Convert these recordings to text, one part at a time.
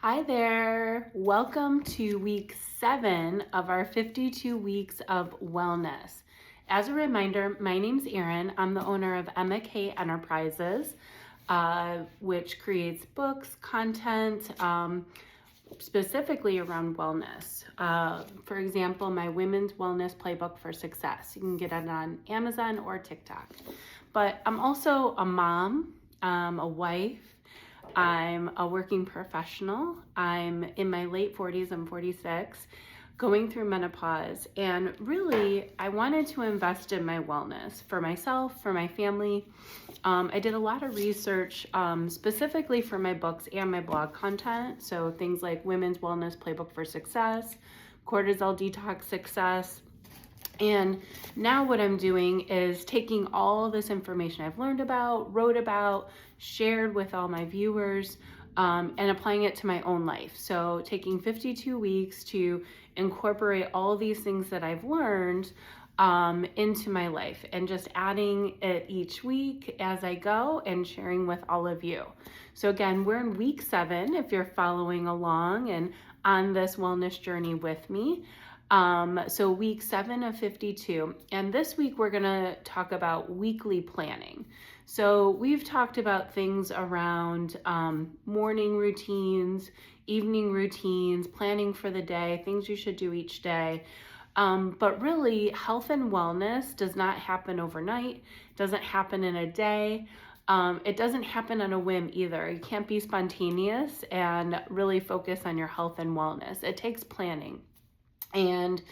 Hi there. Welcome to week 7 of our 52 weeks of wellness. As a reminder, my name's Erin. I'm the owner of Emma K Enterprises, which creates books, content, specifically around wellness. For example, my Women's Wellness Playbook for Success. You can get it on Amazon or TikTok. But I'm also a mom, a wife. I'm a working professional. I'm in my late 40s. I'm 46, going through menopause. And really, I wanted to invest in my wellness for myself, for my family. I did a lot of research specifically for my books and my blog content. So things like Women's Wellness Playbook for Success, Cortisol Detox Success. And now what I'm doing is taking all this information I've learned about, wrote about, shared with all my viewers, and applying it to my own life. So taking 52 weeks to incorporate all these things that I've learned into my life and just adding it each week as I go and sharing with all of you. So again, we're in week 7 if you're following along and on this wellness journey with me. So week 7 of 52, and this week we're going to talk about weekly planning. So we've talked about things around morning routines, evening routines, planning for the day, things you should do each day. But really, health and wellness does not happen overnight, doesn't happen in a day. It doesn't happen on a whim either. You can't be spontaneous and really focus on your health and wellness. It takes planning. And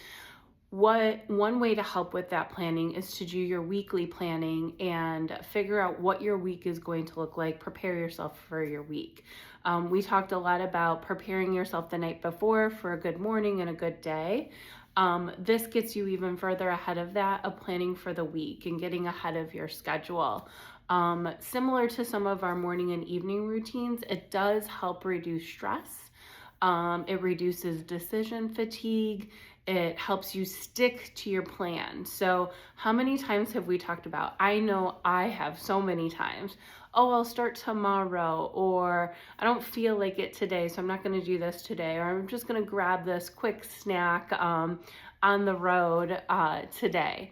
one way to help with that planning is to do your weekly planning and figure out what your week is going to look like. Prepare yourself for your week. We talked a lot about preparing yourself the night before for a good morning and a good day. This gets you even further ahead of that, of planning for the week and getting ahead of your schedule. Similar to some of our morning and evening routines, it does help reduce stress. It reduces decision fatigue. It helps you stick to your plan. So how many times have we talked about, I know I have so many times, oh, I'll start tomorrow, or I don't feel like it today, so I'm not going to do this today, or I'm just going to grab this quick snack on the road today.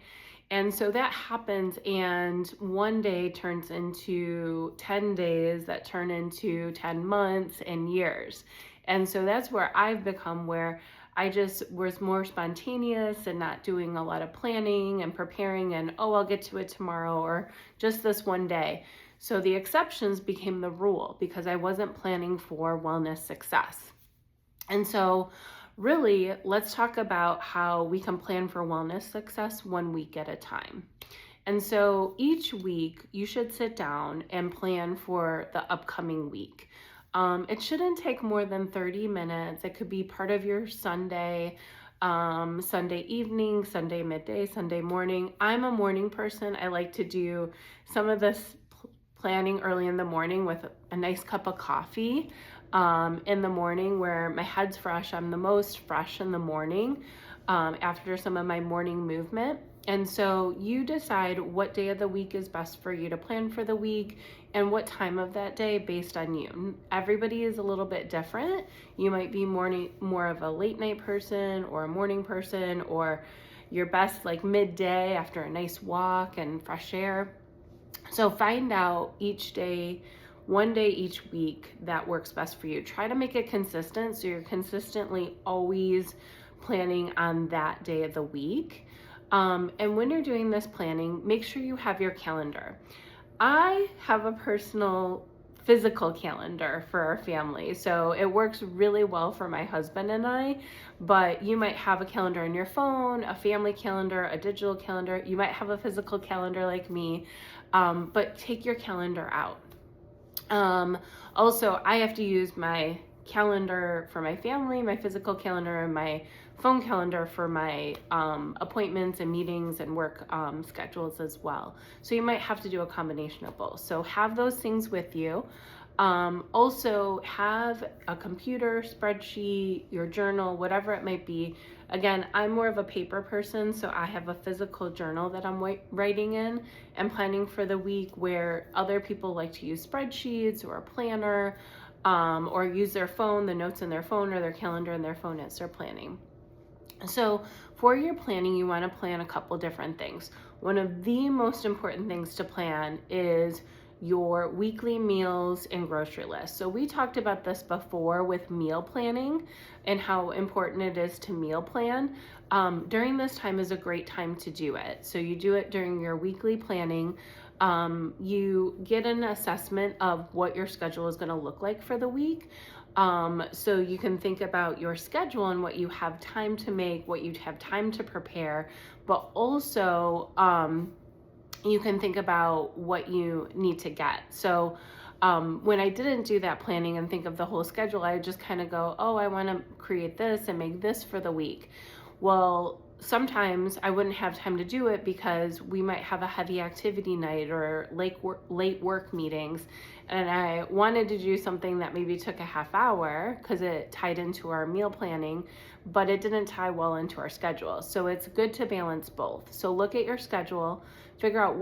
And so that happens, and one day turns into 10 days that turn into 10 months and years. And so that's where I've become, where I just was more spontaneous and not doing a lot of planning and preparing and, oh, I'll get to it tomorrow or just this one day. So the exceptions became the rule because I wasn't planning for wellness success. And so really, let's talk about how we can plan for wellness success 1 week at a time. And so each week you should sit down and plan for the upcoming week. It shouldn't take more than 30 minutes. It could be part of your Sunday, Sunday evening, Sunday midday, Sunday morning. I'm a morning person. I like to do some of this planning early in the morning with a nice cup of coffee in the morning, where my head's fresh. I'm the most fresh in the morning after some of my morning movement. And so you decide what day of the week is best for you to plan for the week and what time of that day based on you. Everybody is a little bit different. You might be more of a late night person or a morning person, or you're best like midday after a nice walk and fresh air. So find out each day, one day each week that works best for you. Try to make it consistent so you're consistently always planning on that day of the week. And when you're doing this planning, make sure you have your calendar. I have a personal physical calendar for our family, so it works really well for my husband and I, but you might have a calendar on your phone, a family calendar, a digital calendar. You might have a physical calendar like me, but take your calendar out. Also, I have to use my calendar for my family, my physical calendar, and my phone calendar for my appointments and meetings and work schedules as well. So you might have to do a combination of both. So have those things with you. Also have a computer, spreadsheet, your journal, whatever it might be. Again, I'm more of a paper person, so I have a physical journal that I'm writing in and planning for the week, where other people like to use spreadsheets or a planner. or use their phone, the notes in their phone, or their calendar in their phone as they're planning. So for your planning, you want to plan a couple different things. One of the most important things to plan is your weekly meals and grocery list. So we talked about this before with meal planning and how important it is to meal plan. During this time is a great time to do it. So you do it during your weekly planning. You get an assessment of what your schedule is going to look like for the week. So you can think about your schedule and what you have time to make, what you have time to prepare, but also you can think about what you need to get. So when I didn't do that planning and think of the whole schedule, I just kind of go, oh, I want to create this and make this for the week. Well, sometimes I wouldn't have time to do it because we might have a heavy activity night or late work meetings, and I wanted to do something that maybe took a half hour because it tied into our meal planning, but it didn't tie well into our schedule. So it's good to balance both. So look at your schedule, figure out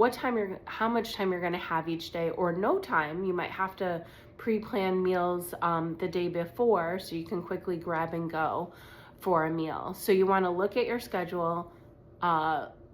how much time you're going to have each day, or no time. You might have to pre-plan meals the day before so you can quickly grab and go for a meal. So you want to look at your schedule,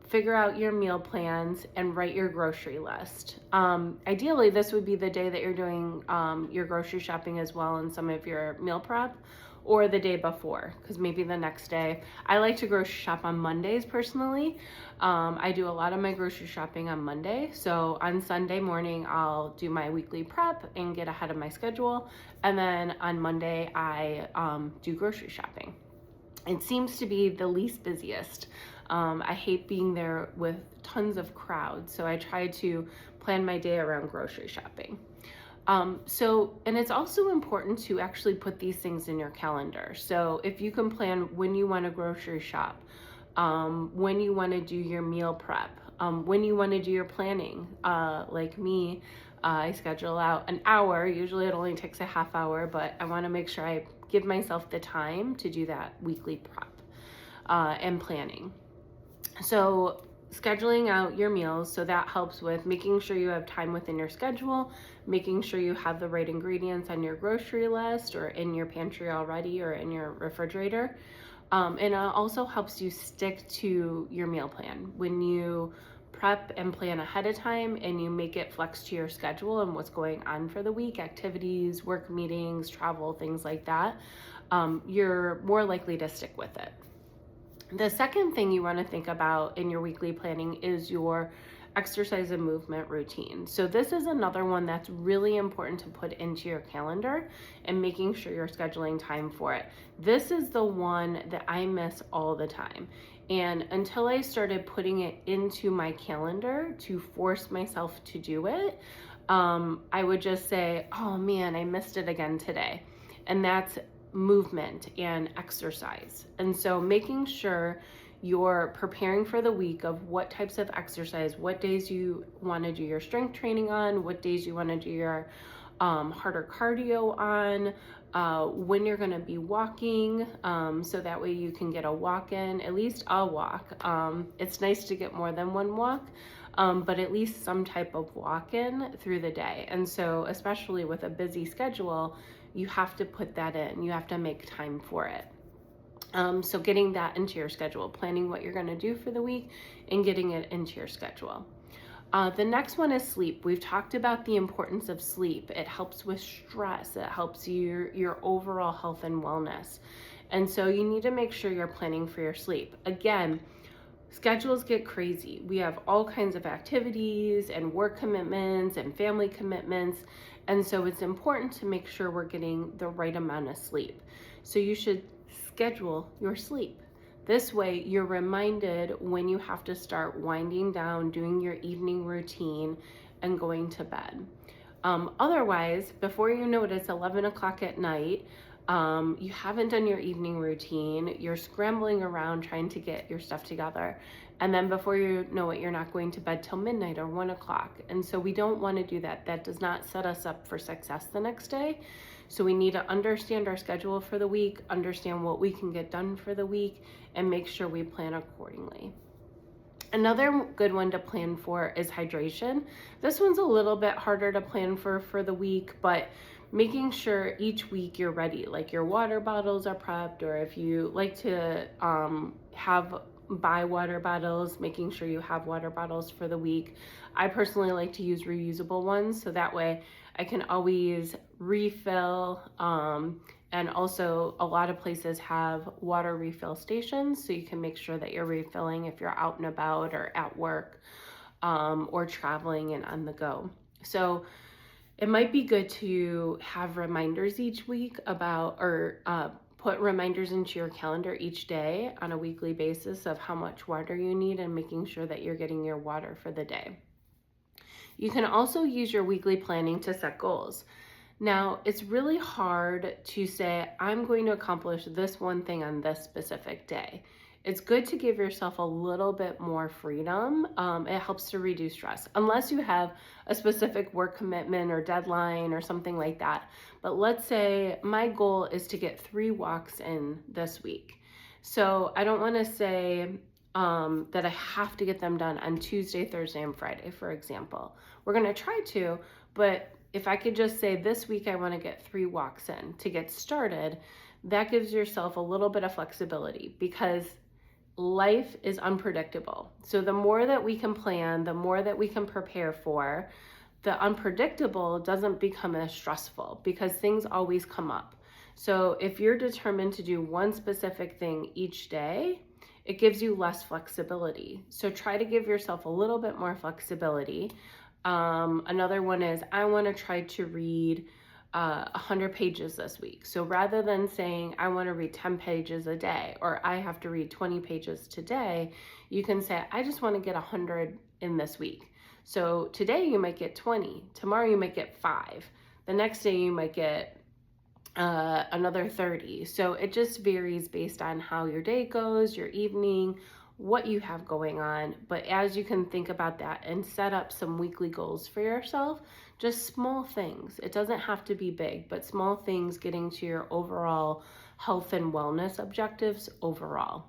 figure out your meal plans, and write your grocery list. Ideally, this would be the day that you're doing your grocery shopping as well and some of your meal prep, or the day before, because maybe the next day. I like to grocery shop on Mondays personally. I do a lot of my grocery shopping on Monday. So on Sunday morning, I'll do my weekly prep and get ahead of my schedule. And then on Monday, I do grocery shopping. It seems to be the least busiest. I hate being there with tons of crowds, so I try to plan my day around grocery shopping. And it's also important to actually put these things in your calendar. So if you can plan when you want to grocery shop, when you want to do your meal prep, when you want to do your planning, like me, I schedule out an hour. Usually it only takes a half hour, but I want to make sure I give myself the time to do that weekly prep and planning. So scheduling out your meals, so that helps with making sure you have time within your schedule, making sure you have the right ingredients on your grocery list or in your pantry already or in your refrigerator. And it also helps you stick to your meal plan. When you prep and plan ahead of time and you make it flex to your schedule and what's going on for the week, activities, work meetings, travel, things like that, you're more likely to stick with it. The second thing you want to think about in your weekly planning is your exercise and movement routine. So this is another one that's really important to put into your calendar and making sure you're scheduling time for it. This is the one that I miss all the time. And until I started putting it into my calendar to force myself to do it, I would just say, oh man, I missed it again today. And that's movement and exercise. And so making sure you're preparing for the week of what types of exercise, what days you want to do your strength training on, what days you want to do your harder cardio on, when you're going to be walking, so that way you can get a walk in, at least a walk. It's nice to get more than one walk, but at least some type of walk in through the day. And so especially with a busy schedule, you have to put that in. You have to make time for it. So getting that into your schedule, planning what you're going to do for the week and getting it into your schedule. The next one is sleep. We've talked about the importance of sleep. It helps with stress. It helps your overall health and wellness. And so you need to make sure you're planning for your sleep. Again, schedules get crazy. We have all kinds of activities and work commitments and family commitments. And so it's important to make sure we're getting the right amount of sleep. So you should schedule your sleep. This way you're reminded when you have to start winding down, doing your evening routine and going to bed. Otherwise, before you know it, it's 11 o'clock at night. You haven't done your evening routine. You're scrambling around trying to get your stuff together. And then before you know it, you're not going to bed till midnight or 1 o'clock. And so we don't want to do that. That does not set us up for success the next day. So we need to understand our schedule for the week, understand what we can get done for the week, and make sure we plan accordingly. Another good one to plan for is hydration. This one's a little bit harder to plan for the week, but making sure each week you're ready, like your water bottles are prepped, or if you like to buy water bottles, making sure you have water bottles for the week. I personally like to use reusable ones, so that way I can always refill. And also, a lot of places have water refill stations, so you can make sure that you're refilling if you're out and about or at work, or traveling and on the go. So it might be good to have reminders each week about, or put reminders into your calendar each day on a weekly basis of how much water you need and making sure that you're getting your water for the day. You can also use your weekly planning to set goals. Now, it's really hard to say, I'm going to accomplish this one thing on this specific day. It's good to give yourself a little bit more freedom. It helps to reduce stress, unless you have a specific work commitment or deadline or something like that. But let's say my goal is to get 3 walks in this week. So I don't want to say that I have to get them done on Tuesday, Thursday, and Friday, for example. We're going to try to, but if I could just say this week I want to get 3 walks in to get started, that gives yourself a little bit of flexibility, because life is unpredictable. So the more that we can plan, the more that we can prepare for, the unpredictable doesn't become as stressful because things always come up. So if you're determined to do one specific thing each day, it gives you less flexibility. So try to give yourself a little bit more flexibility. Another one is, I want to try to read 100 pages this week. So rather than saying I want to read 10 pages a day, or I have to read 20 pages today, you can say I just want to get 100 in this week. So today you might get 20, tomorrow you might get 5, the next day you might get another 30. So it just varies based on how your day goes, your evening, what you have going on. But as you can think about that and set up some weekly goals for yourself, just small things. It doesn't have to be big, but small things getting to your overall health and wellness objectives overall.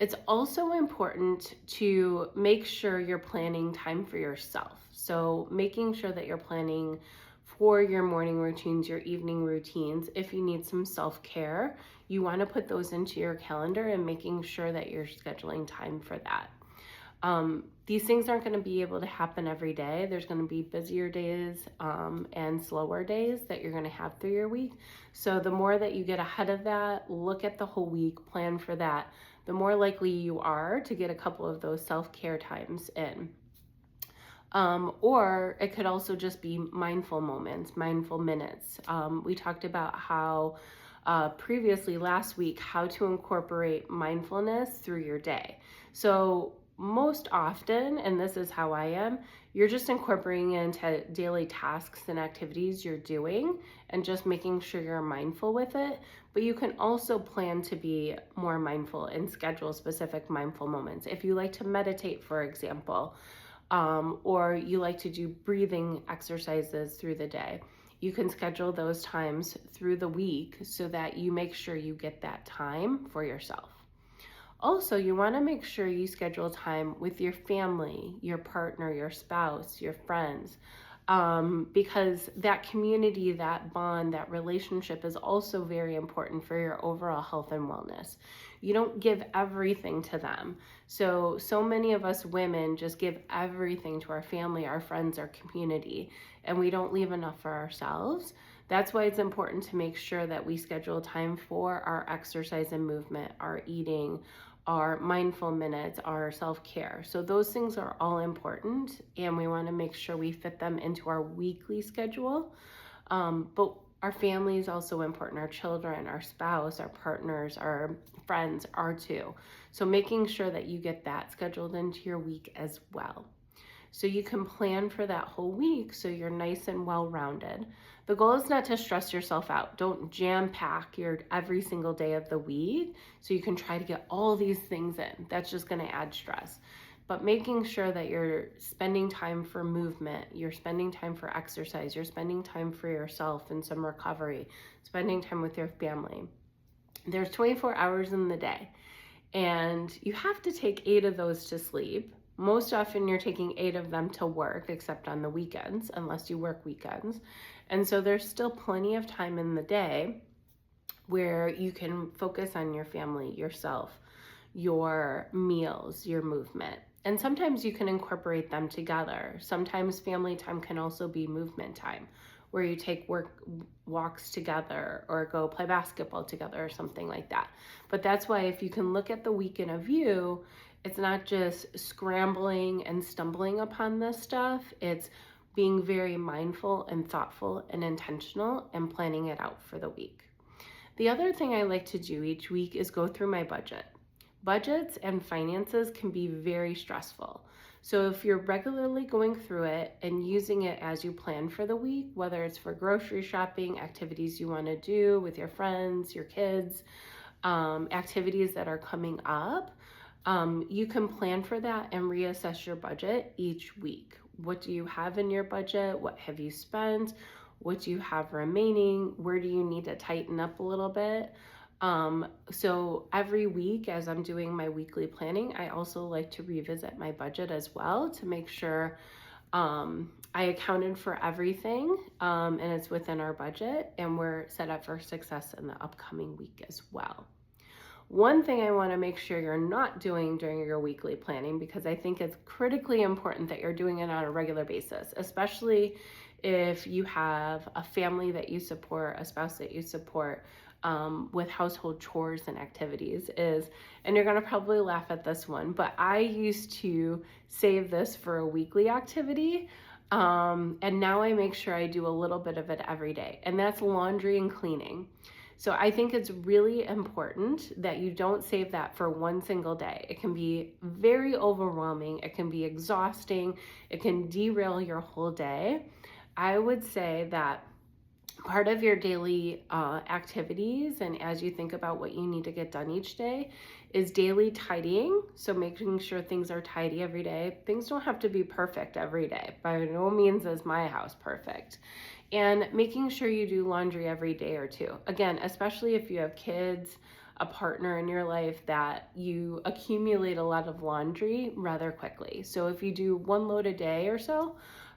It's also important to make sure you're planning time for yourself. So making sure that you're planning for your morning routines, your evening routines. If you need some self-care, you want to put those into your calendar and making sure that you're scheduling time for that. These things aren't going to be able to happen every day. There's going to be busier days and slower days that you're going to have through your week. So the more that you get ahead of that, look at the whole week, plan for that, the more likely you are to get a couple of those self-care times in. Or it could also just be mindful moments, mindful minutes. We talked about how previously last week, how to incorporate mindfulness through your day. So most often, and this is how I am, you're just incorporating it into daily tasks and activities you're doing and just making sure you're mindful with it. But you can also plan to be more mindful and schedule specific mindful moments. If you like to meditate, for example, or you like to do breathing exercises through the day, you can schedule those times through the week so that you make sure you get that time for yourself. Also, you want to make sure you schedule time with your family, your partner, your spouse, your friends, because that community, that bond, that relationship is also very important for your overall health and wellness. You don't give everything to them. So many of us women just give everything to our family, our friends, our community, and we don't leave enough for ourselves. That's why it's important to make sure that we schedule time for our exercise and movement, our eating, our mindful minutes, our self-care. So those things are all important, and we want to make sure we fit them into our weekly schedule. But our family is also important. Our children, our spouse, our partners, our friends are too. So making sure that you get that scheduled into your week as well. So you can plan for that whole week so you're nice and well-rounded. The goal is not to stress yourself out. Don't jam-pack your every single day of the week so you can try to get all these things in. That's just going to add stress. But making sure that you're spending time for movement, you're spending time for exercise, you're spending time for yourself and some recovery, spending time with your family. There's 24 hours in the day, and you have to take 8 of those to sleep. Most often you're taking 8 of them to work, except on the weekends, unless you work weekends. And so there's still plenty of time in the day where you can focus on your family, yourself, your meals, your movement. And sometimes you can incorporate them together. Sometimes family time can also be movement time, where you take walks together or go play basketball together or something like that. But that's why if you can look at the week in a view, it's not just scrambling and stumbling upon this stuff. It's being very mindful and thoughtful and intentional and planning it out for the week. The other thing I like to do each week is go through my budget. Budgets and finances can be very stressful. So if you're regularly going through it and using it as you plan for the week, whether it's for grocery shopping, activities you want to do with your friends, your kids, activities that are coming up, you can plan for that and reassess your budget each week. What do you have in your budget? What have you spent? What do you have remaining? Where do you need to tighten up a little bit? So every week as I'm doing my weekly planning, I also like to revisit my budget as well to make sure I accounted for everything and it's within our budget and we're set up for success in the upcoming week as well. One thing I want to make sure you're not doing during your weekly planning, because I think it's critically important that you're doing it on a regular basis, especially if you have a family that you support, a spouse that you support, with household chores and activities is, and you're going to probably laugh at this one, but I used to save this for a weekly activity. And now I make sure I do a little bit of it every day, and that's laundry and cleaning. So I think it's really important that you don't save that for one single day. It can be very overwhelming. It can be exhausting. It can derail your whole day. I would say that part of your daily activities, and as you think about what you need to get done each day, is daily tidying. So making sure things are tidy every day. Things don't have to be perfect every day. By no means is my house perfect. And making sure you do laundry every day or two. Again, especially if you have kids, a partner in your life, that you accumulate a lot of laundry rather quickly. So if you do one load a day or so,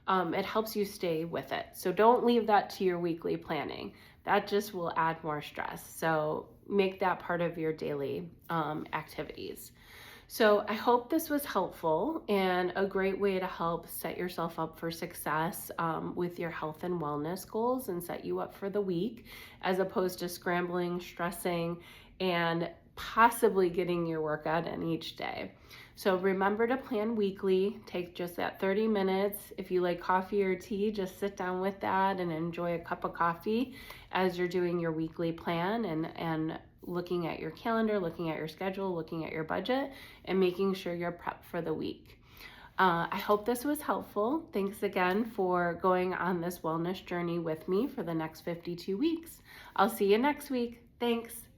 it helps you stay with it. So don't leave that to your weekly planning. That just will add more stress. So make that part of your daily activities. So I hope this was helpful and a great way to help set yourself up for success with your health and wellness goals and set you up for the week, as opposed to scrambling, stressing, and possibly getting your workout in each day. So remember to plan weekly. Take just that 30 minutes. If you like coffee or tea, just sit down with that and enjoy a cup of coffee as you're doing your weekly plan and looking at your calendar, looking at your schedule, looking at your budget, and making sure you're prepped for the week. I hope this was helpful. Thanks again for going on this wellness journey with me for the next 52 weeks. I'll see you next week. Thanks.